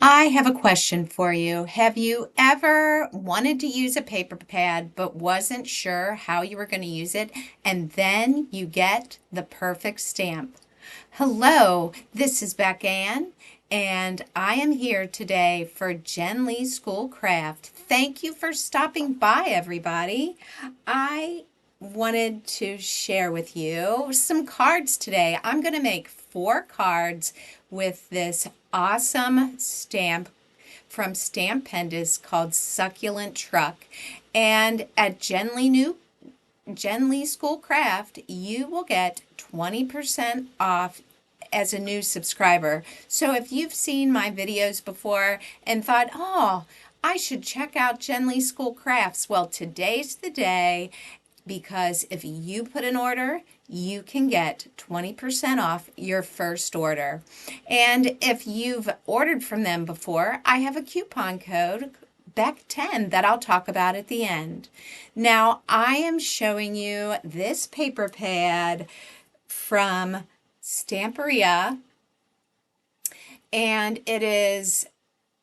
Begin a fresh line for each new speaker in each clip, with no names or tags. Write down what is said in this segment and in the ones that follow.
I have a question for you. Have you ever wanted to use a paper pad but wasn't sure how you were going to use it, and then you get the perfect stamp? Hello, this is Beck Ann, and I am here today for Jenlee Schoolcraft. Thank you for stopping by, everybody. I wanted to share with you some cards today. I'm going to make 4 cards with this awesome stamp from Stampendous called Succulent Truck. And at Jenlee Schoolcraft, you will get 20% off as a new subscriber. So if you've seen my videos before and thought, oh, I should check out Jenlee Schoolcrafts, well, today's the day, because if you put an order, you can get 20% off your first order. And if you've ordered from them before, I have a coupon code Beck10 that I'll talk about at the end. Now, I am showing you this paper pad from Stamperia, and it is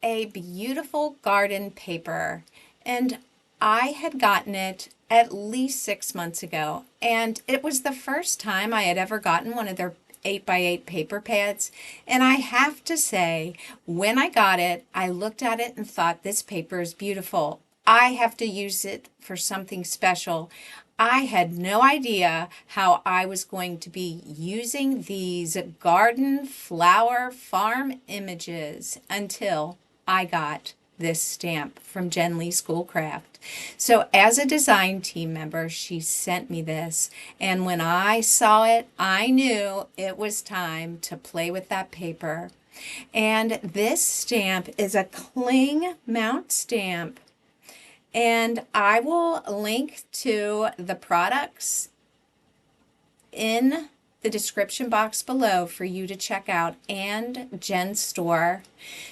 a beautiful garden paper. And I had gotten it at least 6 months ago, and it was the first time I had ever gotten one of their 8x8 paper pads. And I have to say, when I got it, I looked at it and thought, this paper is beautiful. I have to use it for something special. I had no idea how I was going to be using these garden flower farm images until I got this stamp from Jenlee Schoolcraft. So as a design team member, she sent me this, and when I saw it, I knew it was time to play with that paper. And this stamp is a cling mount stamp, and I will link to the products in the description box below for you to check out, and Jen's store.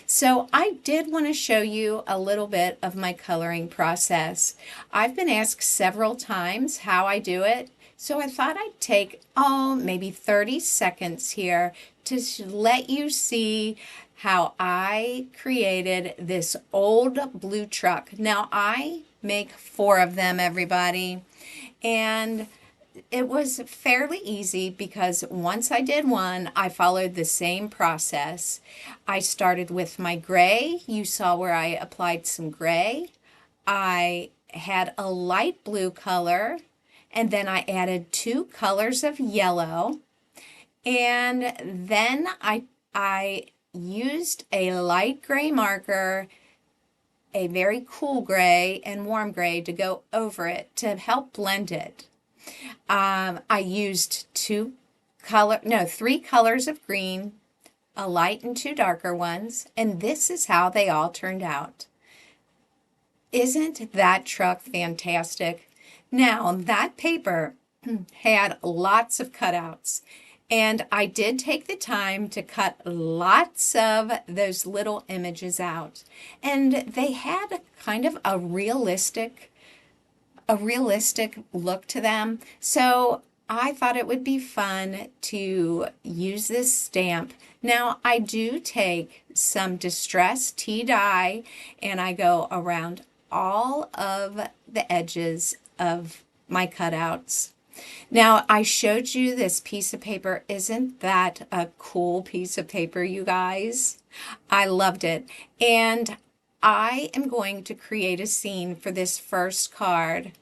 So I did want to show you a little bit of my coloring process. I've been asked several times how I do it, so I thought I'd take, maybe 30 seconds here to let you see how I created this old blue truck. Now, I make 4 of them, everybody, and it was fairly easy because once I did one, I followed the same process. I started with my gray. You saw where I applied some gray. I had a light blue color, and then I added 2 colors of yellow. And then I used a light gray marker, a very cool gray and warm gray to go over it to help blend it. I used 3 colors of green, a light and 2 darker ones, and this is how they all turned out. Isn't that truck fantastic? Now, that paper had lots of cutouts, and I did take the time to cut lots of those little images out, and they had kind of a realistic look to them. So I thought it would be fun to use this stamp. Now, I do take some distress tea dye and I go around all of the edges of my cutouts. Now, I showed you this piece of paper. Isn't that a cool piece of paper, you guys? I loved it. And I am going to create a scene for this first card.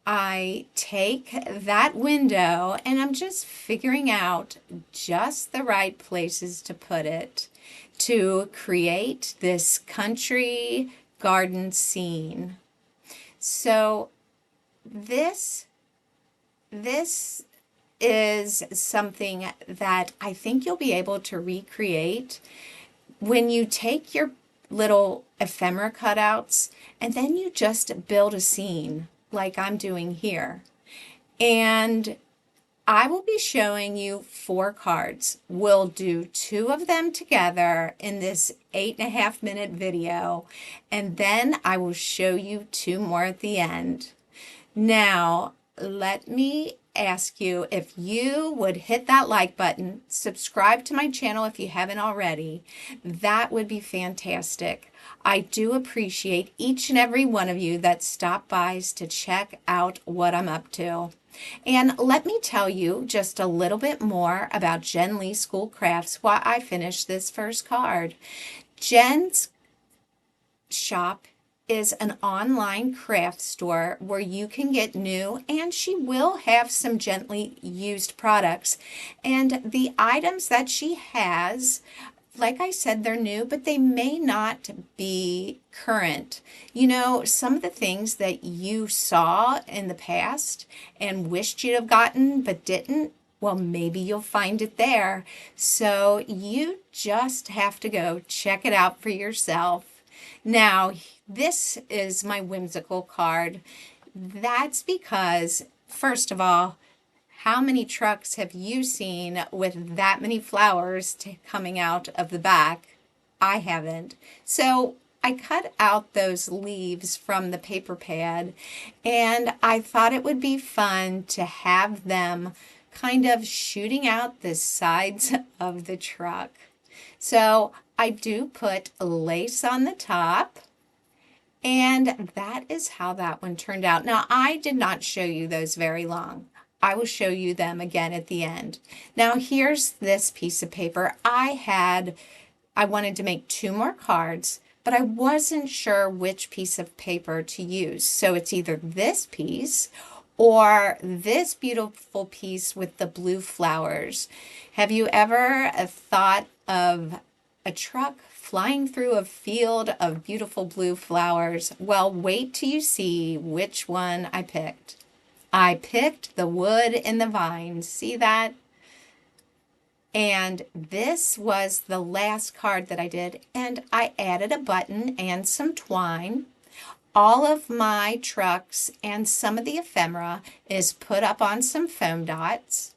I take that window and I'm just figuring out just the right places to put it to create this country garden scene. So this is something that I think you'll be able to recreate when you take your little ephemera cutouts and then you just build a scene like I'm doing here. And I will be showing you 4 cards. We'll do 2 of them together in this 8.5-minute video, and then I will show you 2 more at the end. Now, let me ask you if you would hit that like button, subscribe to my channel if you haven't already. That would be fantastic. I do appreciate each and every one of you that stop by to check out what I'm up to. And let me tell you just a little bit more about Jenlee Schoolcrafts while I finish this first card. Jen's shop is an online craft store where you can get new, and she will have some gently used products. And the items that she has, like I said, they're new, but they may not be current. You know, some of the things that you saw in the past and wished you'd have gotten but didn't, well, maybe you'll find it there. So you just have to go check it out for yourself. Now, this is my whimsical card. That's because, first of all, how many trucks have you seen with that many flowers coming out of the back? I haven't. So I cut out those leaves from the paper pad, and I thought it would be fun to have them kind of shooting out the sides of the truck. So I do put lace on the top, and that is how that one turned out. Now, I did not show you those very long. I will show you them again at the end. Now, here's this piece of paper. I wanted to make 2 more cards, but I wasn't sure which piece of paper to use. So it's either this piece or this beautiful piece with the blue flowers. Have you ever thought of a truck flying through a field of beautiful blue flowers? Well, wait till you see which one I picked. I picked the wood and the vines. See that? And this was the last card that I did, and I added a button and some twine. All of my trucks and some of the ephemera is put up on some foam dots.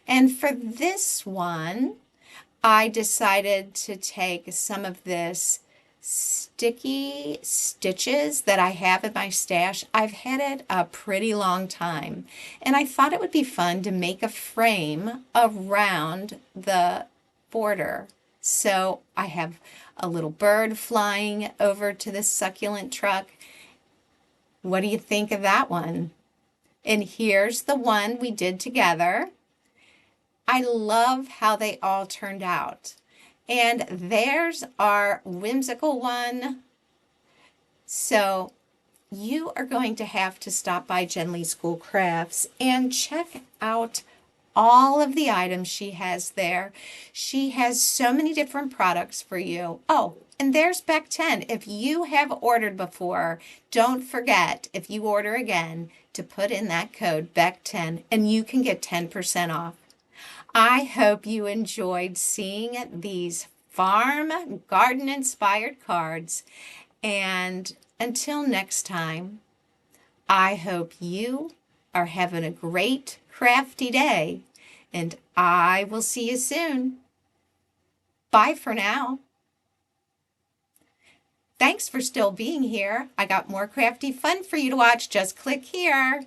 And for this one, I decided to take some of this sticky stitches that I have in my stash. I've had it a pretty long time, and I thought it would be fun to make a frame around the border. So I have a little bird flying over to the succulent truck. What do you think of that one? And here's the one we did together. I love how they all turned out. And there's our whimsical one. So you are going to have to stop by Jenlee Schoolcrafts and check out all of the items she has there. She has so many different products for you. Oh, and there's Beck 10. If you have ordered before, don't forget, if you order again, to put in that code Beck 10, and you can get 10% off. I hope you enjoyed seeing these farm garden inspired cards. And until next time, I hope you are having a great crafty day, and I will see you soon. Bye for now. Thanks for still being here. I got more crafty fun for you to watch. Just click here.